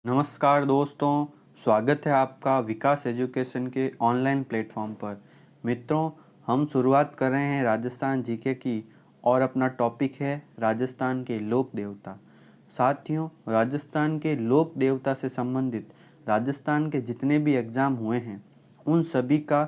नमस्कार दोस्तों, स्वागत है आपका विकास एजुकेशन के ऑनलाइन प्लेटफॉर्म पर। मित्रों, हम शुरुआत कर रहे हैं राजस्थान जीके की और अपना टॉपिक है राजस्थान के लोक देवता। साथियों, राजस्थान के लोक देवता से संबंधित राजस्थान के जितने भी एग्ज़ाम हुए हैं उन सभी का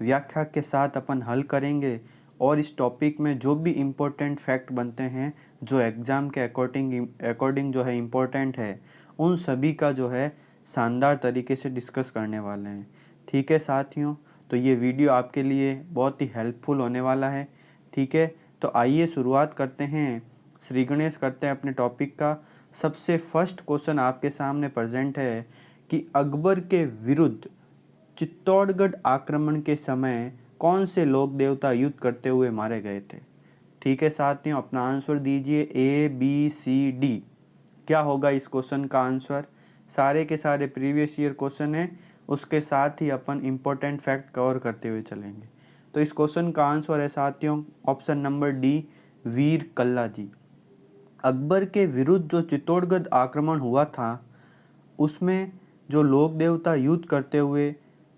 व्याख्या के साथ अपन हल करेंगे और इस टॉपिक में जो भी इम्पोर्टेंट फैक्ट बनते हैं जो एग्ज़ाम के अकॉर्डिंग जो है इम्पोर्टेंट है उन सभी का जो है शानदार तरीके से डिस्कस करने वाले हैं। ठीक है साथियों, तो ये वीडियो आपके लिए बहुत ही हेल्पफुल होने वाला है। ठीक है, तो आइए शुरुआत करते हैं, श्री गणेश करते हैं अपने टॉपिक का। सबसे फर्स्ट क्वेश्चन आपके सामने प्रेजेंट है कि अकबर के विरुद्ध चित्तौड़गढ़ आक्रमण के समय कौन से लोक देवता युद्ध करते हुए मारे गए थे। ठीक है साथियों, अपना आंसर दीजिए ABCD। क्या होगा इस क्वेश्चन का आंसर? सारे के सारे प्रीवियस ईयर क्वेश्चन है, उसके साथ ही अपन इम्पोर्टेंट फैक्ट कवर करते हुए चलेंगे। तो इस क्वेश्चन का आंसर है साथियों ऑप्शन नंबर डी, वीर कल्ला जी। अकबर के विरुद्ध जो चित्तौड़गढ़ आक्रमण हुआ था उसमें जो लोक देवता युद्ध करते हुए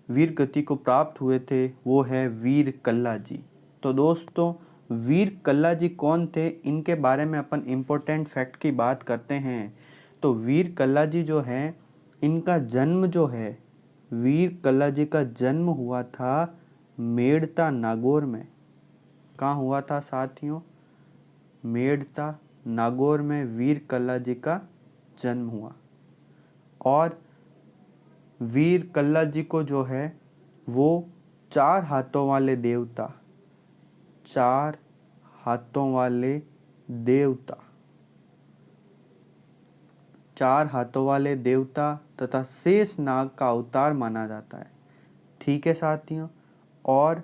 वीर गति को प्राप्त हुए थे वो है वीर कल्ला जी। तो दोस्तों, वीर कल्ला जी कौन थे, इनके बारे में अपन इम्पोर्टेंट फैक्ट की बात करते हैं। तो वीर कल्ला जी जो है, इनका जन्म जो है, वीर कल्ला जी का जन्म हुआ था मेड़ता नागौर में। कहाँ हुआ था साथियों? मेड़ता नागौर में वीर कल्ला जी का जन्म हुआ। और वीर कल्ला जी को जो है वो चार हाथों वाले देवता, चार हाथों वाले देवता, चार हाथों वाले देवता तथा शेष नाग का अवतार माना जाता है। ठीक है साथियों, और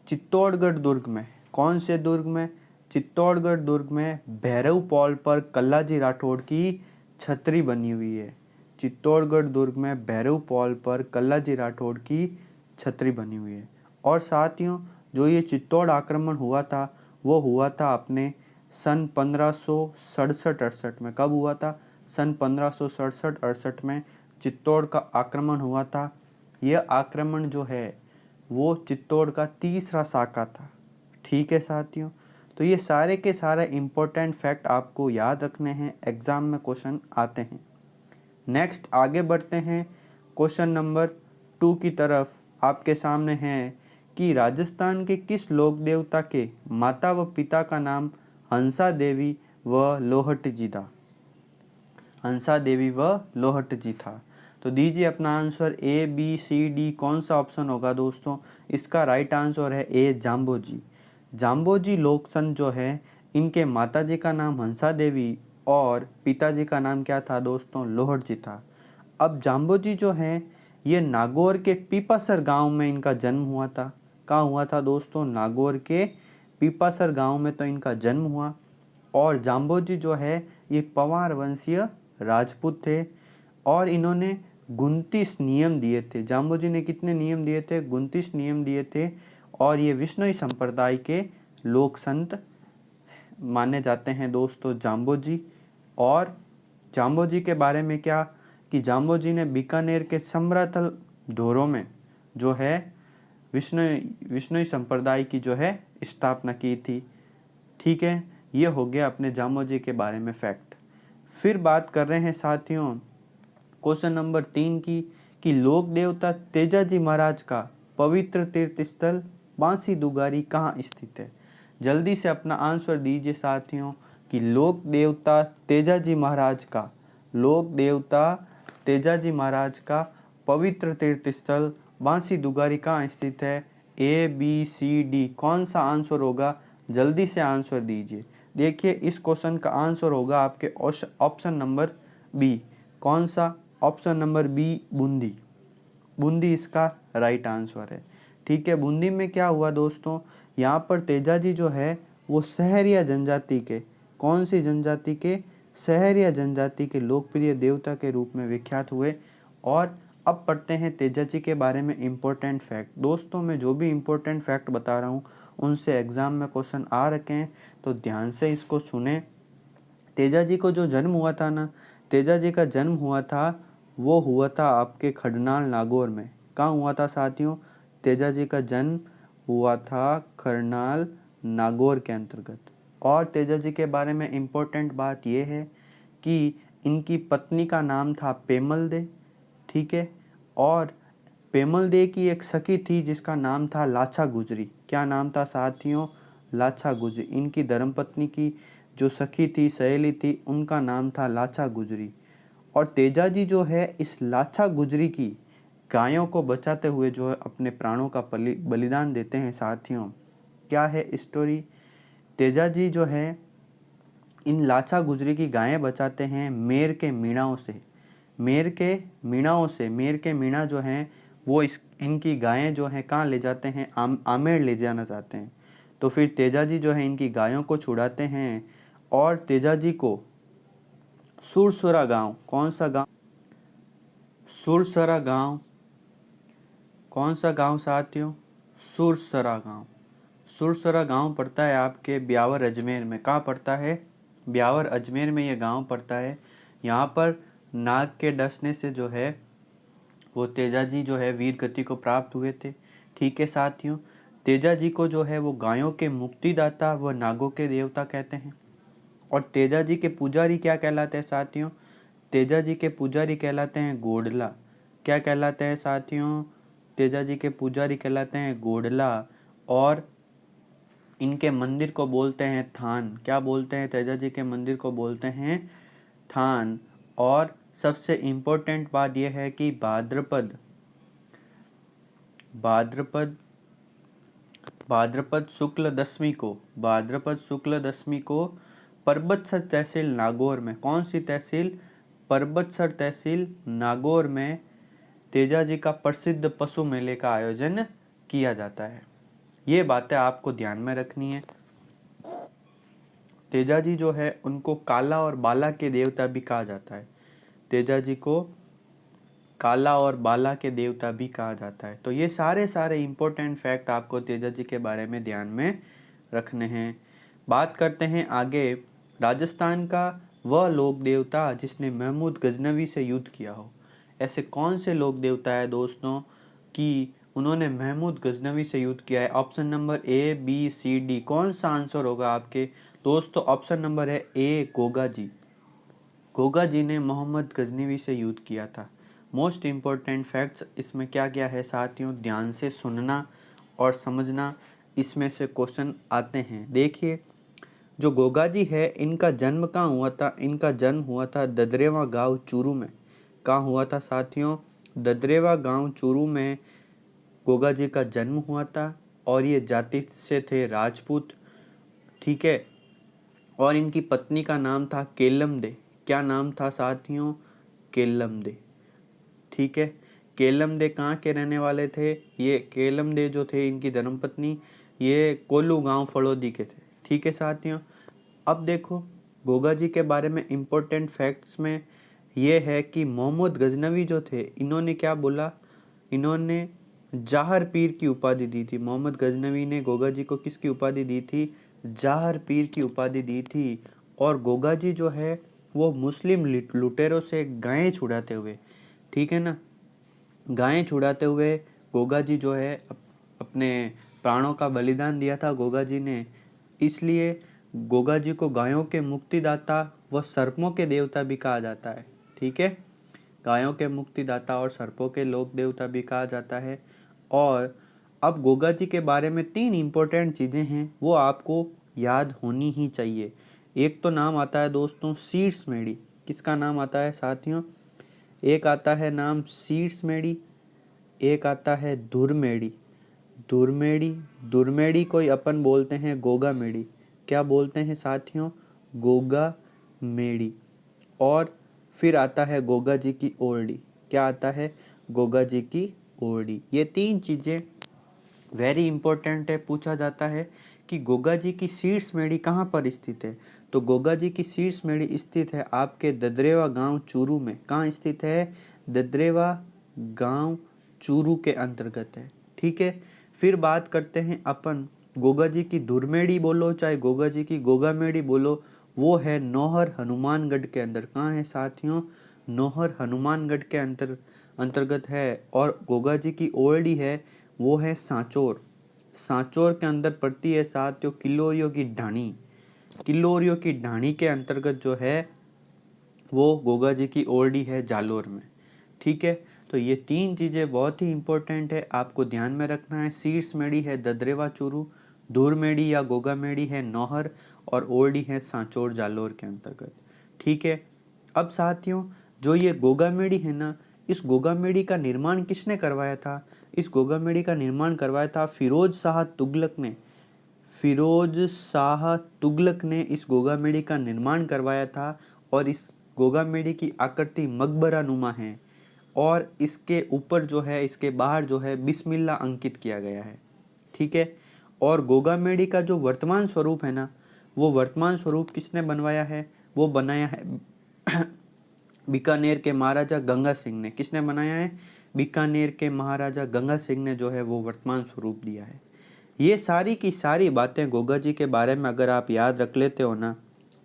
चित्तौड़गढ़ दुर्ग में, कौन से दुर्ग में? चित्तौड़गढ़ दुर्ग में भैरव पॉल पर कल्लाजी राठौड़ की छतरी बनी हुई है। चित्तौड़गढ़ दुर्ग में भैरव पॉल पर कल्लाजी राठौड़ की छतरी बनी हुई है। और साथियों, जो ये चित्तौड़ आक्रमण हुआ था वो हुआ था अपने सन 1567-68 में। कब हुआ था? सन 1567-68 में चित्तौड़ का आक्रमण हुआ था। यह आक्रमण जो है वो चित्तौड़ का तीसरा साका था। ठीक है साथियों, तो ये सारे के सारे इम्पोर्टेंट फैक्ट आपको याद रखने हैं, एग्ज़ाम में क्वेश्चन आते हैं। नेक्स्ट आगे बढ़ते हैं क्वेश्चन नंबर 2 की तरफ। आपके सामने है कि राजस्थान के किस लोक देवता के माता व पिता का नाम हंसा देवी व लोहट जी था? हंसा देवी व लोहट जी था। तो दीजिए अपना आंसर ABCD, कौन सा ऑप्शन होगा दोस्तों? इसका राइट आंसर है ए, जाम्बोजी। जाम्बोजी लोकसंत जो है, इनके माताजी का नाम हंसा देवी और पिताजी का नाम क्या था दोस्तों? लोहट जी था। अब जाम्बोजी जो है ये नागौर के पीपासर गांव में इनका जन्म हुआ था। कहाँ हुआ था दोस्तों? नागौर के पीपासर गांव में तो इनका जन्म हुआ। और जाम्बोजी जो है ये पवार वंशीय राजपूत थे और इन्होंने 29 नियम दिए थे। जाम्बोजी ने कितने नियम दिए थे? 29 नियम दिए थे। और ये विश्नोई संप्रदाय के लोक संत माने जाते हैं दोस्तों जाम्बोजी। और जाम्बोजी के बारे में क्या कि जाम्बोजी ने बीकानेर के समराथल धोरों में जो है विश्नोई संप्रदाय की जो है स्थापना की थी। ठीक है, ये हो गया अपने जाम्बोजी के बारे में फैक्ट। फिर बात कर रहे हैं साथियों क्वेश्चन नंबर 3 की कि लोक देवता तेजाजी महाराज का पवित्र तीर्थ स्थल बांसी दुगारी कहाँ स्थित है? जल्दी से अपना आंसर दीजिए साथियों कि लोक देवता तेजाजी महाराज का, लोक देवता तेजाजी महाराज का पवित्र तीर्थ स्थल बांसी दुगारी कहाँ स्थित है? ABCD, कौन सा आंसर होगा? जल्दी से आंसर दीजिए। देखिए इस क्वेश्चन का आंसर होगा आपके ऑप्शन नंबर बी। कौन सा? Option number B, Bundi. Bundi इसका राइट आंसर है। ठीक है, बूंदी में क्या हुआ दोस्तों? यहाँ पर तेजाजी जो है वो सहरिया जनजाति के, कौन सी जनजाति के? सहरिया जनजाति के लोकप्रिय देवता के रूप में विख्यात हुए। और अब पढ़ते हैं तेजाजी के बारे में इम्पोर्टेंट फैक्ट। दोस्तों, मैं जो भी इम्पोर्टेंट फैक्ट बता रहा हूँ उनसे एग्ज़ाम में क्वेश्चन आ रखे हैं, तो ध्यान से इसको सुने। तेजाजी को जो जन्म हुआ था ना, तेजाजी का जन्म हुआ था वो हुआ था आपके खडनाल नागौर में। कहाँ हुआ था साथियों? तेजाजी का जन्म हुआ था खरनाल नागौर के अंतर्गत। और तेजाजी के बारे में इम्पोर्टेंट बात यह है कि इनकी पत्नी का नाम था पेमल दे, ठीक है। और पेमल दे की एक सखी थी जिसका नाम था लाछा गुजरी। क्या नाम था साथियों? लाछा गुजरी। इनकी धर्मपत्नी की जो सखी थी, सहेली थी, उनका नाम था लाछा गुजरी। और तेजाजी जो है इस लाछा गुजरी की गायों को बचाते हुए जो है अपने प्राणों का बलिदान देते हैं साथियों। क्या है स्टोरी? तेजाजी जो है इन लाछा गुजरी की गायें बचाते हैं मेर के मीणाओं से। मेर के मीणाओं से। मेर के मीणा जो हैं वो इनकी गायें जो हैं कहाँ ले जाते हैं? आमेर ले जाना चाहते हैं। तो फिर तेजाजी जो है इनकी गायों को छुड़ाते हैं और तेजाजी को सुरसरा गांव, कौन सा गांव? सुरसरा गांव। कौन सा गांव साथियों? सुरसरा गांव। सुरसरा गांव पड़ता है आपके ब्यावर अजमेर में। कहाँ पड़ता है? ब्यावर अजमेर में यह गांव पड़ता है। यहाँ पर नाग के डसने से जो है वो तेजाजी जो है वीर गति को प्राप्त हुए थे, ठीक है साथियों। तेजाजी को जो है वो गायों के मुक्तिदाता व नागों के देवता कहते हैं। और तेजाजी के पुजारी क्या कहलाते हैं साथियों? तेजाजी के पुजारी कहलाते हैं गोडला। क्या कहलाते हैं साथियों? तेजाजी के पुजारी कहलाते हैं गोडला। और इनके मंदिर को बोलते हैं थान। क्या बोलते हैं? तेजाजी के मंदिर को बोलते हैं थान। और सबसे इम्पोर्टेंट बात यह है कि भाद्रपद शुक्ल दशमी को परबतसर तहसील नागौर में, कौन सी तहसील? परबतसर तहसील नागौर में तेजाजी का प्रसिद्ध पशु मेले का आयोजन किया जाता है। ये बातें आपको ध्यान में रखनी है। तेजाजी जो है उनको काला और बाला के देवता भी कहा जाता है। तेजाजी को काला और बाला के देवता भी कहा जाता है। तो ये सारे इम्पोर्टेंट फैक्ट आपको तेजाजी के बारे में ध्यान में रखने हैं। बात करते हैं आगे। राजस्थान का वह लोक देवता जिसने महमूद गजनवी से युद्ध किया हो। ऐसे कौन से लोक देवता है दोस्तों कि उन्होंने महमूद गजनवी से युद्ध किया है? Option number A, B, C, D. कौन सा आंसर होगा आपके दोस्तों? ऑप्शन नंबर है ए, गोगा जी। गोगा जी ने मोहम्मद गजनवी से युद्ध किया था। मोस्ट इम्पोर्टेंट फैक्ट्स इसमें क्या क्या है साथियों? ध्यान से सुनना और समझना, इसमें से क्वेश्चन आते हैं। देखिए, जो गोगा जी है इनका जन्म कहाँ हुआ था? इनका जन्म हुआ था ददरेवा गांव चूरू में। कहाँ हुआ था साथियों? ददरेवा गांव चूरू में गोगा जी का जन्म हुआ था। और ये जाति से थे राजपूत, ठीक है। और इनकी पत्नी का नाम था केलम दे। क्या नाम था साथियों? केलम दे, ठीक है। केलम दे कहाँ के रहने वाले थे? ये केलम दे जो थे इनकी धर्मपत्नी, ये कोल्लू गांव फड़ौदी के थे, ठीक है साथियों। अब देखो, गोगा जी के बारे में इम्पोर्टेंट फैक्ट्स में ये है कि मोहम्मद गजनवी जो थे इन्होंने क्या बोला? इन्होंने जाहर पीर की उपाधि दी थी। मोहम्मद गजनवी ने गोगा जी को किसकी उपाधि दी थी? जाहर पीर की उपाधि दी थी। और गोगा जी जो है वो मुस्लिम लुटेरों से गायें छुड़ाते हुए, ठीक है ना, गायें छुड़ाते हुए गोगा जी जो है अपने प्राणों का बलिदान दिया था गोगा जी ने। इसलिए गोगा जी को गायों के मुक्तिदाता व सर्पों के देवता भी कहा जाता है, ठीक है। गायों के मुक्तिदाता और सर्पों के लोक देवता भी कहा जाता है। और अब गोगा जी के बारे में 3 इम्पोर्टेंट चीज़ें हैं वो आपको याद होनी ही चाहिए। एक तो नाम आता है दोस्तों शीर्ष मेढ़ी। किसका नाम आता है साथियों? एक आता है नाम शीर्ष मेढ़ी, एक आता है धुरमेढ़ी। धुरमेढ़ी को अपन बोलते हैं गोगा मेढ़ी। क्या बोलते हैं साथियों? गोगा मेढ़ी। और फिर आता है गोगा जी की ओरडी। क्या आता है? गोगा जी की ओरडी। ये 3 चीज़ें वेरी इंपॉर्टेंट है। पूछा जाता है कि गोगा जी की शीर्ष मेढ़ी कहाँ पर स्थित है? तो गोगा जी की शीर्ष मेढ़ी स्थित है आपके ददरेवा गांव चूरू में। कहाँ स्थित है? ददरेवा गांव चूरू के अंतर्गत है, ठीक है। फिर बात करते हैं अपन गोगा जी की धुरमेढ़ी बोलो चाहे गोगा जी की गोगा मेढ़ी बोलो, वो है नौहर हनुमानगढ़ के अंदर। कहाँ है साथियों? नौहर हनुमानगढ़ के अंतर्गत है। और गोगा जी की ओल्डी है वो है सांचौर। सांचौर के अंदर पड़ती है साथियों किल्लोरियों की ढाणी। किल्लोरियों की ढाणी के अंतर्गत जो है वो गोगा जी की ओल्डी है जालोर में। ठीक है, तो ये तीन चीज़ें बहुत ही इंपॉर्टेंट है, आपको ध्यान में रखना है। शीर्ष मेड़ी है ददरेवा चूरू, धूर मेड़ी या गोगा मेड़ी है नौहर, और ओल्डी है सांचौर जालोर के अंतर्गत। ठीक है, अब साथियों जो ये गोगा मेड़ी है ना, इस गोगा मेड़ी का निर्माण किसने करवाया था? इस गोगा मेड़ी का निर्माण करवाया था फिरोज शाह तुगलक ने। फिरोज शाह तुगलक ने इस गोगा मेड़ी का निर्माण करवाया था। और इस गोगा मेड़ी की आकृति मकबरा नुमा है, और इसके ऊपर जो है, इसके बाहर जो है बिस्मिल्लाह अंकित किया गया है। ठीक है, और गोगा मेड़ी का जो वर्तमान स्वरूप है ना, वो वर्तमान स्वरूप किसने बनवाया है? वो बनाया है बीकानेर के महाराजा गंगा सिंह ने। किसने बनाया है? बीकानेर के महाराजा गंगा सिंह ने जो है वो वर्तमान स्वरूप दिया है। ये सारी की सारी बातें गोगा जी के बारे में अगर आप याद रख लेते हो ना,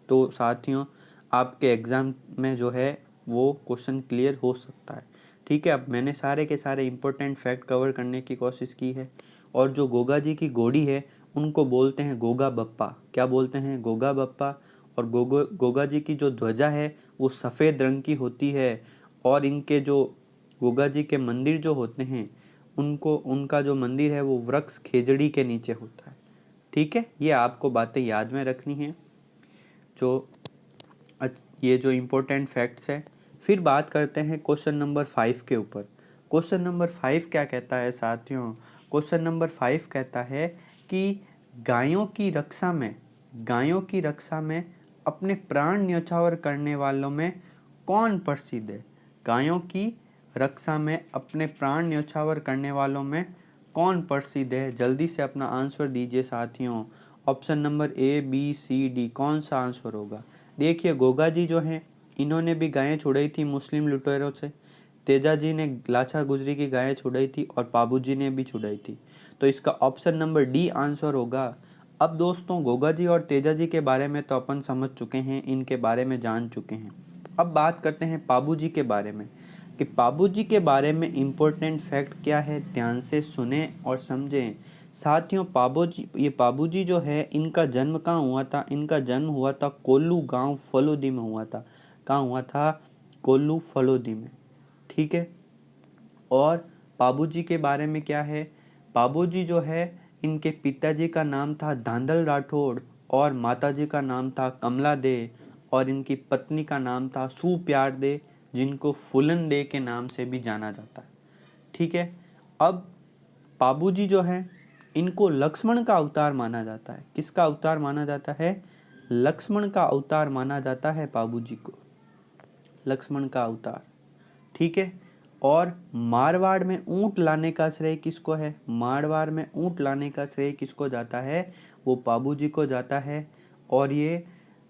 तो साथियों आपके एग्ज़ाम में जो है वो क्वेश्चन क्लियर हो सकता है। ठीक है, अब मैंने सारे के सारे इंपॉर्टेंट फैक्ट कवर करने की कोशिश की है। और जो गोगा जी की घोड़ी है उनको बोलते हैं गोगा बप्पा। क्या बोलते हैं? गोगा बप्पा। और गोगा जी की जो ध्वजा है वो सफ़ेद रंग की होती है। और इनके जो गोगा जी के मंदिर जो होते हैं, उनका जो मंदिर है वो वृक्ष खेजड़ी के नीचे होता है। ठीक है, ये आपको बातें याद में रखनी है, जो ये जो इम्पोर्टेंट फैक्ट्स है। फिर बात करते हैं क्वेश्चन नंबर 5 के ऊपर। क्वेश्चन नंबर 5 क्या कहता है साथियों? क्वेश्चन नंबर 5 कहता है कि गायों की रक्षा में अपने प्राण न्यौछावर करने वालों में कौन प्रसिद्ध है? गायों की रक्षा में अपने प्राण न्यौछावर करने वालों में कौन प्रसिद्ध है? जल्दी से अपना आंसर दीजिए साथियों। ऑप्शन नंबर ABCD कौन सा आंसर होगा? देखिए, गोगा जी जो हैं इन्होंने भी गायें छुड़ाई थी मुस्लिम लुटेरों से। तेजा जी ने लाछा गुजरी की गायें छुड़ाई थी, और पाबू जी ने भी छुड़ाई थी। तो इसका ऑप्शन नंबर D आंसर होगा। अब दोस्तों गोगा जी और तेजा जी के बारे में तो अपन समझ चुके हैं, इनके बारे में जान चुके हैं। अब बात करते हैं पाबू जी के बारे में, कि पाबू जी के बारे में इम्पोर्टेंट फैक्ट क्या है। ध्यान से सुने और समझें साथियों। पाबू जी जो है इनका जन्म कहाँ हुआ था? इनका जन्म हुआ था कोल्लू गांव फलोदी में हुआ था। कहाँ हुआ था? कोल्लू फलोदी में। ठीक है, और पाबू जी के बारे में क्या है? पाबू जी जो है इनके पिताजी का नाम था धांधल राठौड़, और माताजी का नाम था कमला दे, और इनकी पत्नी का नाम था सुप्यार दे, जिनको फूलन दे के नाम से भी जाना जाता है। ठीक है, अब पाबू जी जो हैं इनको लक्ष्मण का अवतार माना जाता है। किसका अवतार माना जाता है? लक्ष्मण का अवतार माना जाता है पाबू जी को, लक्ष्मण का अवतार। ठीक है, और मारवाड़ में ऊंट लाने का श्रेय किसको है? मारवाड़ में ऊंट लाने का श्रेय किसको जाता है? वो पाबू जी को जाता है। और ये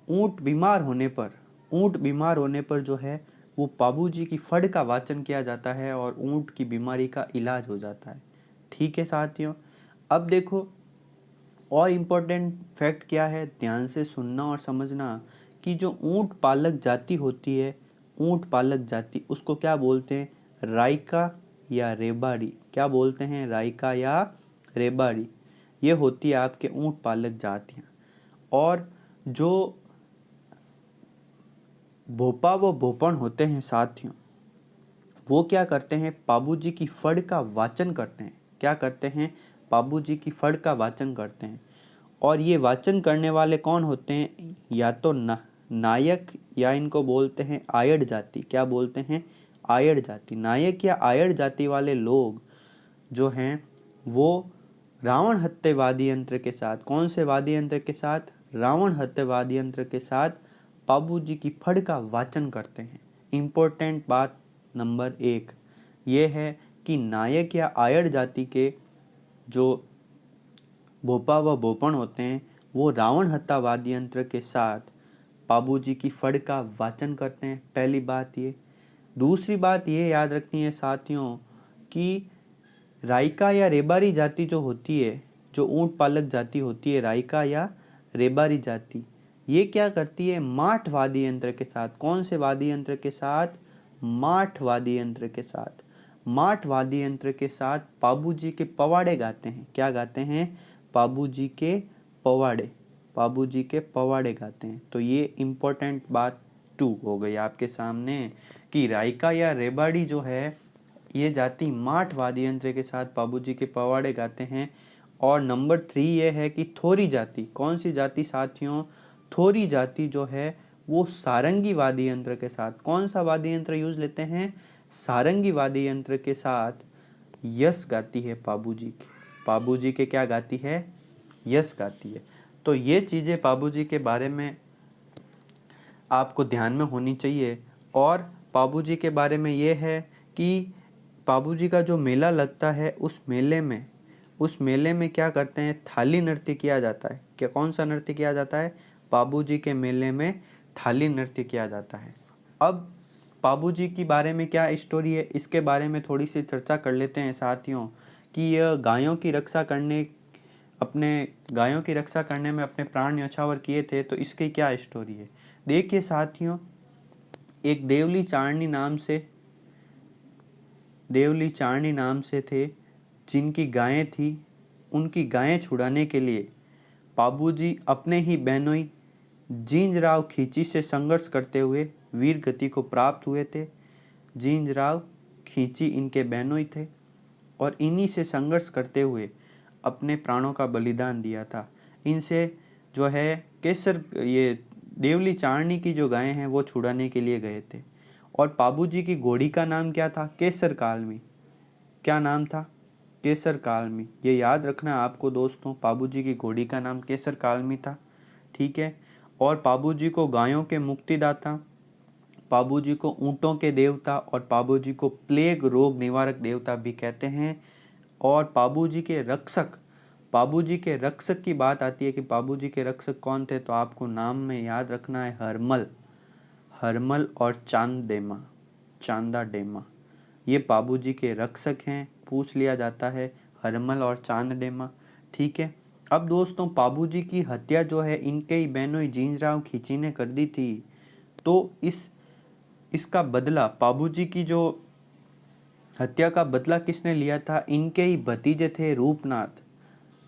ऊंट बीमार होने पर जो है वो पाबू जी की फड़ का वाचन किया जाता है, और ऊंट की बीमारी का इलाज हो जाता है। ठीक है साथियों, अब देखो और इम्पोर्टेंट फैक्ट क्या है, ध्यान से सुनना और समझना, कि जो ऊंट पालक जाति होती है, ऊंट पालक जाति, उसको क्या बोलते हैं? राइका या रेबाड़ी। क्या बोलते हैं? राइका या रेबाड़ी। ये होती है आपके ऊंट पालक जातियाँ। और जो भोपा व भोपन होते हैं साथियों, वो क्या करते हैं? पाबू जी की फड़ का वाचन करते हैं। क्या करते हैं? पाबू जी की फड़ का वाचन करते हैं। और ये वाचन करने वाले कौन होते हैं? या तो नायक, या इनको बोलते हैं आयड़ जाति। क्या बोलते हैं? आयड़ जाति। नायक या आयड़ जाति वाले लोग जो हैं वो रावण हत्या वाद्य यंत्र के साथ, कौन से वाद्य यंत्र के साथ? रावण हत्या वाद्य यंत्र के साथ पाबू जी की फड़ का वाचन करते हैं। इम्पोर्टेंट बात नंबर 1 ये है कि नायक या आयड़ जाति के जो भोपा व भोपन होते हैं वो रावण हत्या वाद्य यंत्र के साथ पाबू जी की फड़ का वाचन करते हैं। पहली बात ये। दूसरी बात ये याद रखनी है साथियों, कि राइका या रेबारी जाति जो होती है, जो ऊंट पालक जाति होती है, राइका या रेबारी जाति, ये क्या करती है? माठ वाद्य यंत्र के साथ। कौन से वाद्य यंत्र के साथ? माठ वाद्य यंत्र के साथ। माठ वाद्य यंत्र के साथ पाबूजी के पवाड़े गाते हैं। क्या गाते हैं? पाबूजी के पवाड़े। पाबूजी के पवाड़े गाते हैं। तो ये इम्पोर्टेंट बात 2 हो गई आपके सामने कि रायका या रेबाड़ी जो है ये जाति माठ वाद्य यंत्र के साथ पाबूजी के पवाड़े गाते हैं। और नंबर 3 ये है कि थोरी जाति। कौन सी जाति साथियों? थोरी जाति जो है वो सारंगी वाद्य यंत्र के साथ। कौन सा वाद्य यंत्र यूज लेते हैं? सारंगी वाद्य यंत्र के साथ यश गाती है पाबूजी के। पाबूजी के क्या गाती है? यश गाती है। तो ये चीज़ें पाबूजी के बारे में आपको ध्यान में होनी चाहिए। और पाबूजी के बारे में ये है कि पाबूजी का जो मेला लगता है उस मेले में क्या करते हैं? थाली नृत्य किया जाता है। क्या कौन सा नृत्य किया जाता है? पाबूजी के मेले में थाली नृत्य किया जाता है। अब पाबूजी के बारे में क्या स्टोरी है इसके बारे में थोड़ी सी चर्चा कर लेते हैं साथियों कि यह गायों की रक्षा करने में अपने प्राण न्यौछावर किए थे। तो इसकी क्या स्टोरी है? देखिए साथियों, एक देवली चारनी नाम से थे जिनकी गायें थी। उनकी गायें छुड़ाने के लिए पाबूजी अपने ही बहनोई जींजराव खींची से संघर्ष करते हुए वीर गति को प्राप्त हुए थे। जींजराव खींची इनके बहनोई थे और इन्हीं से संघर्ष करते हुए अपने प्राणों का बलिदान दिया था। इनसे जो है ये देवली चारनी की जो गायें हैं वो छुड़ाने के लिए गए थे। और पाबूजी की घोड़ी का नाम क्या था? केसर कालमी। क्या नाम था? केसर कालमी। ये याद रखना आपको दोस्तों, पाबूजी की घोड़ी का नाम केसर कालमी था। ठीक है। और पाबूजी को गायों के मुक्तिदाता, पाबूजी को ऊँटों के देवता और पाबूजी को प्लेग रोग निवारक देवता भी कहते हैं। और पाबूजी के रक्षक की बात आती है कि पाबूजी के रक्षक कौन थे? तो आपको नाम में याद रखना है हरमल और चांदा डेमा। ये पाबूजी के रक्षक हैं। पूछ लिया जाता है हरमल और चांद डेमा। ठीक है। अब दोस्तों पाबूजी की हत्या जो है इनके ही बहनोई जींजराव खींची ने कर दी थी। तो इसका बदला, पाबूजी की जो हत्या का बदला किसने लिया था? इनके ही भतीजे थे रूपनाथ।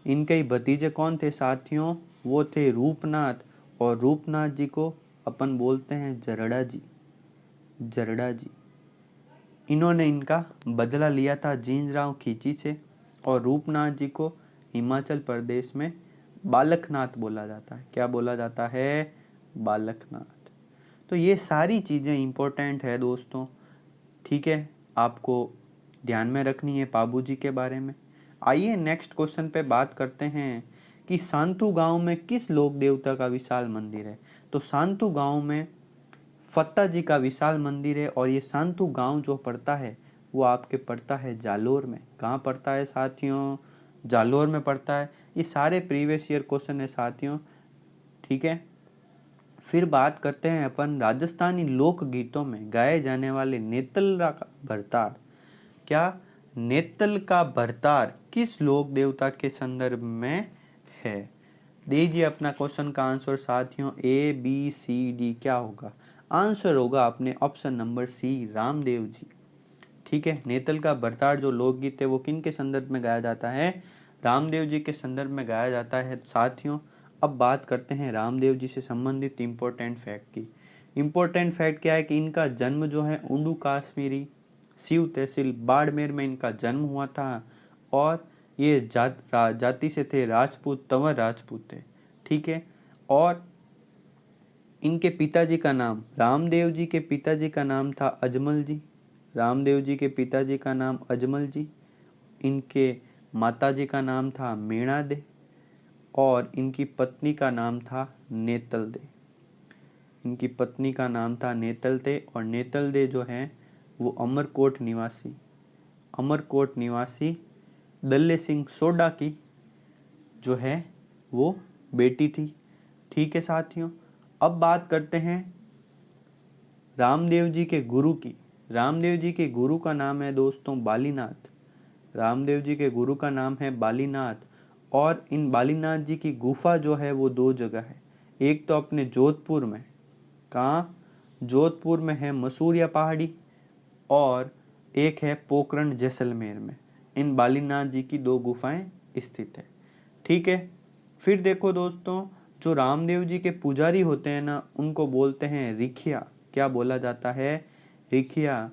इनके ही भतीजे कौन थे साथियों? वो थे रूपनाथ। और रूपनाथ जी को अपन बोलते हैं जरड़ा जी। इन्होंने इनका बदला लिया था जींजराव खींची से। और रूपनाथ जी को हिमाचल प्रदेश में बालकनाथ बोला जाता है। क्या बोला जाता है? बालकनाथ। तो ये सारी चीज़ें इम्पोर्टेंट है दोस्तों। ठीक है, आपको ध्यान में रखनी है पाबूजी के बारे में। आइए नेक्स्ट क्वेश्चन पे बात करते हैं कि सांतु गांव में किस लोक देवता का विशाल मंदिर है? तो सांतु गांव में फत्ता जी का विशाल मंदिर है। और ये सांतु गांव जो पड़ता है वो आपके पड़ता है जालोर में। कहाँ पड़ता है साथियों? जालोर में पड़ता है। ये सारे प्रीवियस ईयर क्वेश्चन है साथियों। ठीक है। फिर बात करते हैं अपन राजस्थानी लोक गीतों में गाए जाने वाले नेतल का भरतार। क्या नेतल का भरतार किस लोक देवता के संदर्भ में है? दीजिए अपना क्वेश्चन का आंसर साथियों। ABCD क्या होगा? आंसर होगा अपने option number C, Ramdev ji. ठीक है। नेतल का भरतार जो लोकगीत है वो किन के संदर्भ में गाया जाता है? रामदेव जी के संदर्भ में गाया जाता है साथियों। अब बात करते हैं रामदेव जी से संबंधित इम्पोर्टेंट फैक्ट की। इम्पोर्टेंट फैक्ट क्या है कि इनका जन्म जो है उंडू काश्मीरी सिव तहसील बाड़मेर में इनका जन्म हुआ था। और ये जाति से थे राजपूत, तंवर राजपूत थे। ठीक है। और इनके पिताजी का नाम, रामदेव जी के पिताजी का नाम था अजमल जी। रामदेव जी के पिताजी का नाम अजमल जी। इनके माताजी का नाम था मीणा दे। और इनकी पत्नी का नाम था नेतल दे। इनकी पत्नी का नाम था नेतल दे। और नेतल दे जो है वो अमरकोट निवासी दल्ले सिंह सोडा की जो है वो बेटी थी। ठीक है साथियों। अब बात करते हैं रामदेव जी के गुरु की। रामदेव जी के गुरु का नाम है दोस्तों बालीनाथ। रामदेव जी के गुरु का नाम है बालीनाथ। और इन बालीनाथ जी की गुफा जो है वो 2 जगह है। एक तो अपने जोधपुर में, कहाँ? जोधपुर में है मसूरिया पहाड़ी। और एक है पोखरण जैसलमेर में। इन बालीनाथ जी की 2 गुफाएं स्थित है। ठीक है। फिर देखो दोस्तों, जो रामदेव जी के पुजारी होते हैं ना, उनको बोलते हैं रिखिया। क्या बोला जाता है? रिखिया।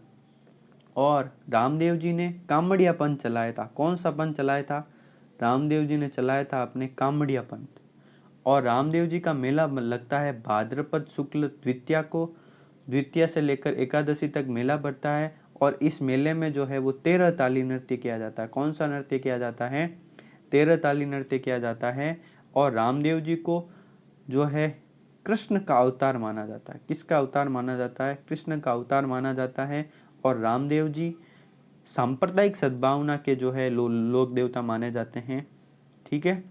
और रामदेव जी ने कामड़िया पंथ चलाया था। कौन सा पंथ चलाया था? रामदेव जी ने चलाया था अपने कामड़िया पंथ। और रामदेव जी का मेला लगता है भाद्रपद शुक्ल द्वितीया को। द्वितीया से लेकर एकादशी तक मेला बढ़ता है। और इस मेले में जो है वो 13 ताली नृत्य किया जाता है। कौन सा नृत्य किया जाता है? 13 ताली नृत्य किया जाता है। और रामदेव जी को जो है कृष्ण का अवतार माना जाता है। किसका अवतार माना जाता है? कृष्ण का अवतार माना जाता है। और रामदेव जी सांप्रदायिक सद्भावना के जो है लोक देवता माने जाते हैं। ठीक है।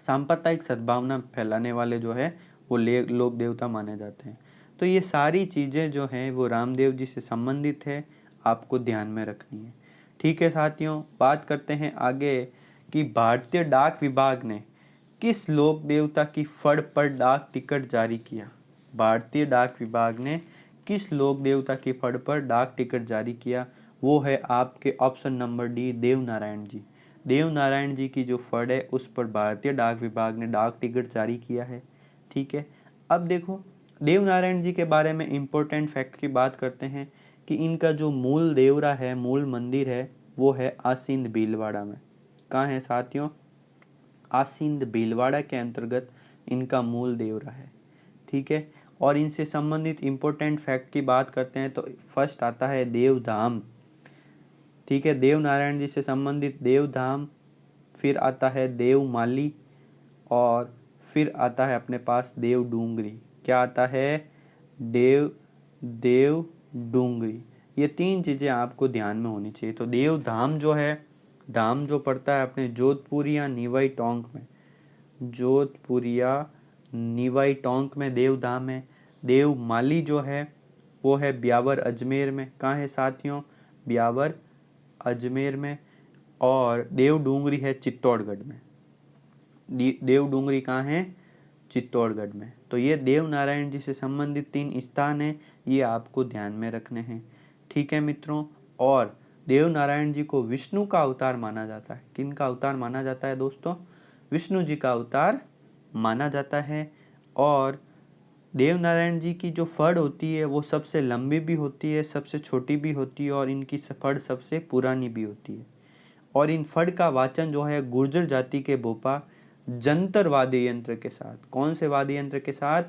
सांप्रदायिक सद्भावना फैलाने वाले जो है वो लोक देवता माने जाते हैं। तो ये सारी चीज़ें जो हैं वो रामदेव जी से संबंधित है, आपको ध्यान में रखनी है। ठीक है साथियों, बात करते हैं आगे कि भारतीय डाक विभाग ने किस लोक देवता की फड़ पर डाक टिकट जारी किया? भारतीय डाक विभाग ने किस लोक देवता की फड़ पर डाक टिकट जारी किया? वो है आपके ऑप्शन नंबर डी, देव नारायण जी। देव नारायण जी की जो फड़ है उस पर भारतीय डाक विभाग ने डाक टिकट जारी किया है। ठीक है। अब देखो, देव नारायण जी के बारे में इम्पोर्टेंट फैक्ट की बात करते हैं कि इनका जो मूल देवरा है, मूल मंदिर है, वो है आसींद भीलवाड़ा में। कहाँ है साथियों? आसींद भीलवाड़ा के अंतर्गत इनका मूल देवरा है। ठीक है। और इनसे संबंधित इम्पोर्टेंट फैक्ट की बात करते हैं तो फर्स्ट आता है देवधाम। ठीक है, देव नारायण जी से संबंधित देवधाम। फिर आता है देवमाली। और फिर आता है अपने पास देव डूंगरी। क्या आता है? देव डूंगरी। ये 3 चीज़ें आपको ध्यान में होनी चाहिए। तो देवधाम जो है, धाम जो पड़ता है अपने जोधपुर या निवाई टोंक में, जोधपुर या निवाई टोंक में देवधाम है। देवमाली जो है वो है ब्यावर अजमेर में। कहाँ है साथियों? ब्यावर अजमेर में। और देव डूंगरी है चित्तौड़गढ़ में। देव डूंगरी कहाँ है? चित्तौड़गढ़ में। तो ये देव नारायण जी से संबंधित 3 स्थान हैं, ये आपको ध्यान में रखने हैं। ठीक है मित्रों। और देव नारायण जी को विष्णु का अवतार माना जाता है। किन का अवतार माना जाता है दोस्तों? विष्णु जी का अवतार माना जाता है। और देव नारायण जी की जो फड़ होती है वो सबसे लंबी भी होती है, सबसे छोटी भी होती है, और इनकी फड़ सबसे पुरानी भी होती है। और इन फड़ का वाचन जो है गुर्जर जाति के भोपा जंतर वाद्य यंत्र के साथ, कौन से वाद्य यंत्र के साथ?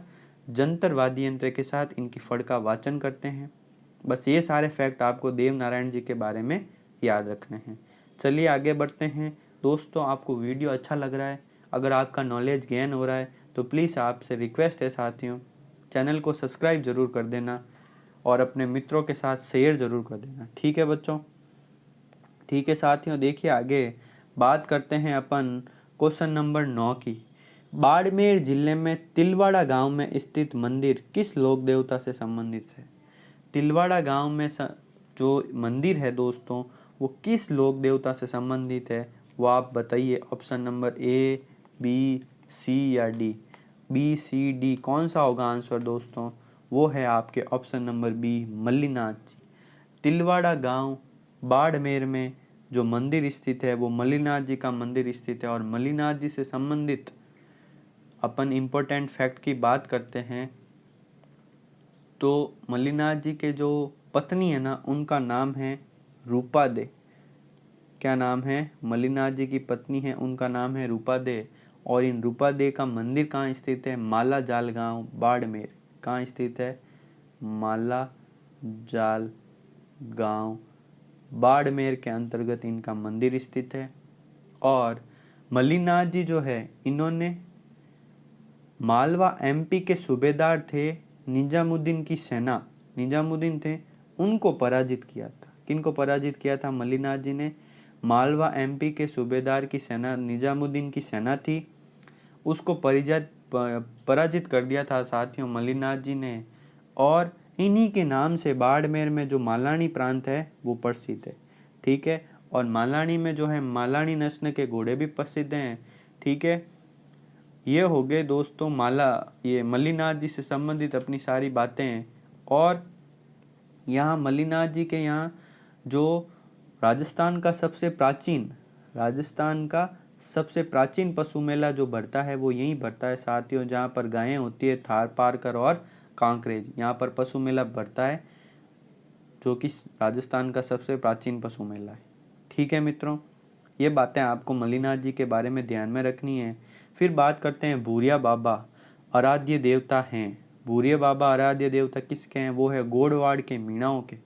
जंतर वाद्य यंत्र के साथ इनकी फड़ का वाचन करते हैं। बस ये सारे फैक्ट आपको देव नारायण जी के बारे में याद रखने हैं। चलिए आगे बढ़ते हैं। दोस्तों, आपको वीडियो अच्छा लग रहा है, अगर आपका नॉलेज गेन हो रहा है तो प्लीज़ आपसे रिक्वेस्ट है साथियों, चैनल को सब्सक्राइब ज़रूर कर देना और अपने मित्रों के साथ शेयर ज़रूर कर देना। ठीक है बच्चों? ठीक है साथियों, देखिए आगे बात करते हैं अपन क्वेश्चन नंबर 9 की। बाड़मेर जिले में तिलवाड़ा गांव में स्थित मंदिर किस लोक देवता से संबंधित है? तिलवाड़ा गांव में जो मंदिर है दोस्तों, वो किस लोक देवता से संबंधित है? वो आप बताइए। ऑप्शन नंबर ए, बी, सी या डी? बी, सी, डी कौन सा होगा आंसर दोस्तों? वो है आपके ऑप्शन नंबर बी, मल्लीनाथ जी। तिलवाड़ा गांव बाड़मेर में जो मंदिर स्थित है वो मल्लीनाथ जी का मंदिर स्थित है। और मल्लीनाथ जी से संबंधित अपन इम्पोर्टेंट फैक्ट की बात करते हैं तो मल्लीनाथ जी के जो पत्नी है ना, उनका नाम है रूपा दे। क्या नाम है? मल्लीनाथ जी की पत्नी है, उनका नाम है रूपा दे। और इन रूपा दे का मंदिर कहाँ स्थित है? माला जाल गांव बाड़मेर। कहाँ स्थित है? माला जाल गांव बाड़मेर के अंतर्गत इनका मंदिर स्थित है। और मल्लीनाथ जी जो है, इन्होंने मालवा एमपी के सूबेदार थे, निजामुद्दीन की सेना, निजामुद्दीन थे, उनको पराजित किया था। किनको पराजित किया था? मल्लीनाथ जी ने मालवा एमपी के सूबेदार की सेना, निजामुद्दीन की सेना थी, उसको पराजित कर दिया था साथियों मल्लीनाथ जी ने। और इन्हीं के नाम से बाड़मेर में जो मालानी प्रांत है वो प्रसिद्ध है। ठीक है। और मालानी में जो है मालानी नस्ल के घोड़े भी प्रसिद्ध हैं। ठीक है। ये हो गए दोस्तों ये मल्लीनाथ जी से संबंधित अपनी सारी बातें। और यहाँ मल्लिनाथ जी के यहाँ जो राजस्थान का सबसे प्राचीन पशु मेला जो भरता है वो यहीं भरता है साथियों, जहाँ पर गायें होती है थार पारकर और कांकरेज। यहाँ पर पशु मेला भरता है जो कि राजस्थान का सबसे प्राचीन पशु मेला है। ठीक है मित्रों, ये बातें आपको मल्लिनाथ जी के बारे में ध्यान में रखनी है। फिर बात करते हैं भूरिया बाबा आराध्य देवता हैं। भूरिया बाबा आराध्य देवता किसके हैं? वो है गोड़वाड़ के मीणाओं के।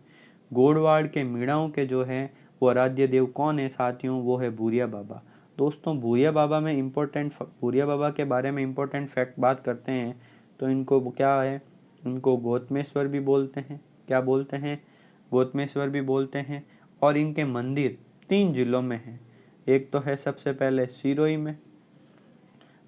गोड़वाड़ के मीणाओं के जो है वो आराध्य देव कौन है साथियों? वो है भूरिया बाबा। दोस्तों भूरिया बाबा के बारे में इम्पोर्टेंट फैक्ट बात करते हैं तो इनको क्या है, इनको गौतमेश्वर भी बोलते हैं। क्या बोलते हैं? गौतमेश्वर भी बोलते हैं। और इनके मंदिर 3 जिलों में हैं। एक तो है सबसे पहले सिरोही में,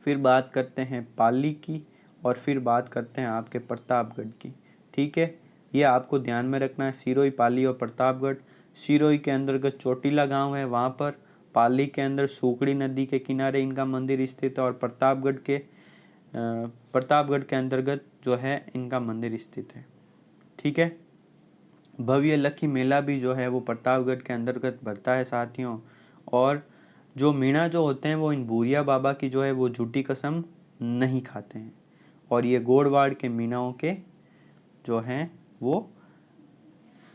फिर बात करते हैं पाली की, और फिर बात करते हैं आपके प्रतापगढ़ की। ठीक है, ये आपको ध्यान में रखना है, सिरोही, पाली और प्रतापगढ़। सिरोही के अंतर्गत चोटीला गांव है वहाँ पर, पाली के अंदर सूकड़ी नदी के किनारे इनका मंदिर स्थित है, और प्रतापगढ़ के अंतर्गत जो है इनका मंदिर स्थित है। ठीक है, भव्य लक्खी मेला भी जो है वो प्रतापगढ़ के अंतर्गत भरता है साथियों। और जो मीणा जो होते हैं वो इन भूरिया बाबा की जो है वो झूठी कसम नहीं खाते हैं, और ये गोड़वाड़ के मीणाओं के जो हैं वो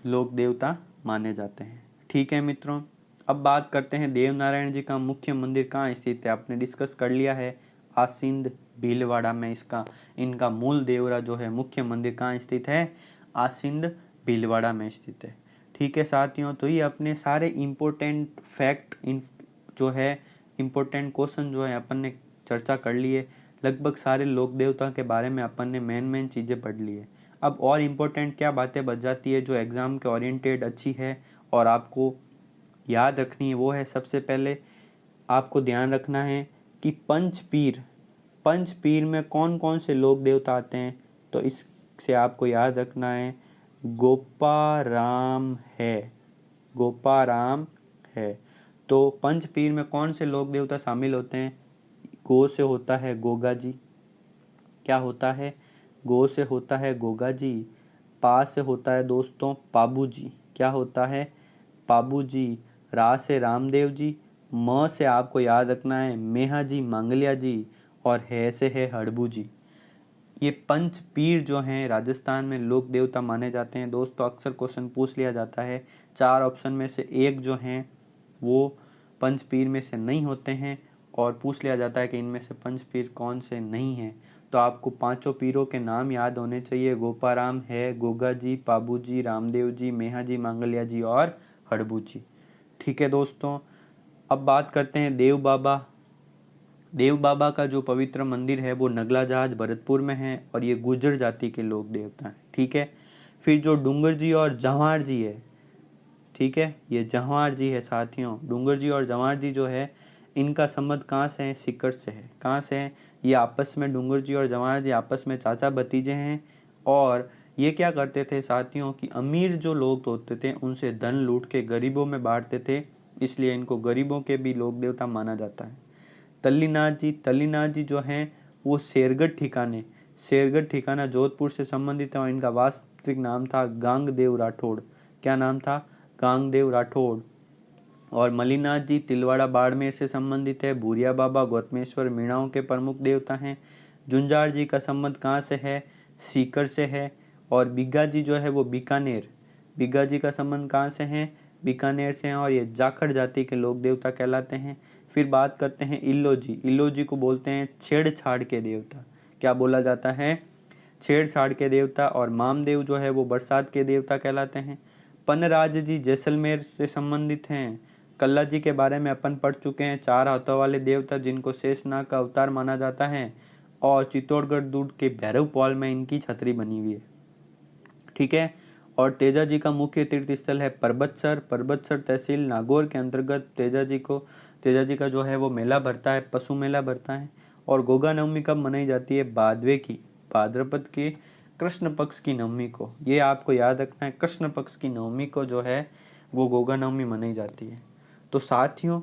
लोक देवता माने जाते हैं। ठीक है मित्रों, अब बात करते हैं देवनारायण जी का मुख्य मंदिर कहाँ स्थित है। आपने डिस्कस कर लिया है आसिंद भीलवाड़ा में इनका मूल देवरा जो है मुख्य मंदिर कहाँ स्थित है? आसिंद भीलवाड़ा में स्थित है। ठीक है साथियों, तो ये अपने सारे इम्पोर्टेंट फैक्ट जो है इम्पोर्टेंट क्वेश्चन जो है अपन ने चर्चा कर लिए। लगभग सारे लोक देवता के बारे में अपन ने मेन चीज़ें पढ़ ली है। अब और इम्पोर्टेंट क्या बातें बच जाती है जो एग्ज़ाम के ओरिएंटेड अच्छी है और आपको याद रखनी है, वो है सबसे पहले आपको ध्यान रखना है कि पंचपीर में कौन कौन से लोक देवता आते हैं। तो इससे आपको याद रखना है गोपाराम है। तो पंचपीर में कौन से लोक देवता शामिल होते हैं? गो से होता है गोगा जी। क्या होता है? गो से होता है गोगा जी। पा से होता है दोस्तों पाबू जी। क्या होता है? पाबू जी। रा से रामदेव जी। म से आपको याद रखना है मेहा जी मांगलिया जी, और है से है हड़बू जी। ये पंच पीर जो हैं राजस्थान में लोक देवता माने जाते हैं। दोस्तों अक्सर क्वेश्चन पूछ लिया जाता है, 4 ऑप्शन में से एक जो हैं वो पंच पीर में से नहीं होते हैं, और पूछ लिया जाता है कि इनमें से पंच पीर कौन से नहीं हैं। तो आपको 5 पीरों के नाम याद होने चाहिए, गोपाराम है, गोगा जी, पाबू जी, रामदेव जी, मेहा जी मांगलिया जी और हड़बू जी। ठीक है दोस्तों, अब बात करते हैं देव बाबा का जो पवित्र मंदिर है वो नगला जहाज भरतपुर में है, और ये गुर्जर जाति के लोक देवता हैं। ठीक है, फिर जो डूंगर जी और जवाहर जी है, ठीक है, ये जवाहर जी है साथियों। डूंगर जी और जवाहर जी जो है इनका संबंध कहाँ से है? सीकर से है। कहाँ से है? ये आपस में डूंगर जी और जवाहर जी आपस में चाचा भतीजे हैं, और ये क्या करते थे साथियों कि अमीर जो लोग होते थे उनसे धन लूट के गरीबों में बांटते थे, इसलिए इनको गरीबों के भी लोक देवता माना जाता है। तल्लीनाथ जी जो हैं वो शेरगढ़ ठिकाना जोधपुर से संबंधित है, और इनका वास्तविक नाम था गांगदेव राठौड़। क्या नाम था? गांगदेव राठौड़। और मल्लिनाथ जी तिलवाड़ा बाड़मेर से संबंधित है। भूरिया बाबा गौतमेश्वर मीणाओं के प्रमुख देवता हैं। जुंजार जी का संबंध कहाँ से है? सीकर से है। और बिग्गा जी जो है वो बिग्गा जी का संबंध कहाँ से है? बीकानेर से हैं, और ये जाखड़ जाति के लोक देवता कहलाते हैं। फिर बात करते हैं इल्लो जी को बोलते हैं छेड़छाड़ के देवता। क्या बोला जाता है? छेड़छाड़ के देवता। और मामदेव जो है वो बरसात के देवता कहलाते हैं। पनराज जी जैसलमेर से संबंधित हैं। कल्ला जी के बारे में अपन पढ़ चुके हैं, 4 हाथों वाले देवता जिनको शेषनाग का अवतार माना जाता है, और चित्तौड़गढ़ दुर्ग के भैरव पॉल में इनकी छतरी बनी हुई है। ठीक है, और तेजा जी का मुख्य तीर्थ स्थल है परबतसर तहसील नागौर के अंतर्गत तेजा जी का जो है वो मेला भरता है, पशु मेला भरता है। और गोगा नवमी कब मनाई जाती है? भाद्रपद के कृष्ण पक्ष की नवमी को। ये आपको याद रखना है, कृष्ण पक्ष की नवमी को जो है वो गोगा नवमी मनाई जाती है। तो साथियों,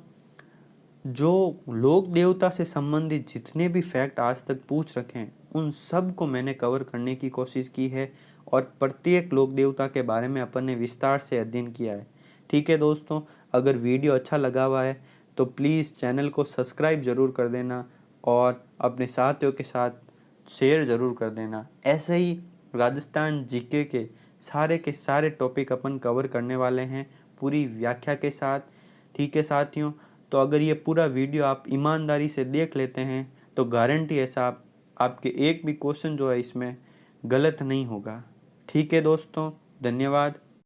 जो लोक देवता से संबंधित जितने भी फैक्ट आज तक पूछ रखे हैं उन सब को मैंने कवर करने की कोशिश की है, और प्रत्येक लोक देवता के बारे में अपन ने विस्तार से अध्ययन किया है। ठीक है दोस्तों, अगर वीडियो अच्छा लगा हुआ है तो प्लीज़ चैनल को सब्सक्राइब ज़रूर कर देना और अपने साथियों के साथ शेयर ज़रूर कर देना। ऐसे ही राजस्थान जीके के सारे टॉपिक अपन कवर करने वाले हैं पूरी व्याख्या के साथ। ठीक है साथियों, तो अगर ये पूरा वीडियो आप ईमानदारी से देख लेते हैं तो गारंटी है साहब, आपके एक भी क्वेश्चन जो है इसमें गलत नहीं होगा। ठीक है दोस्तों, धन्यवाद।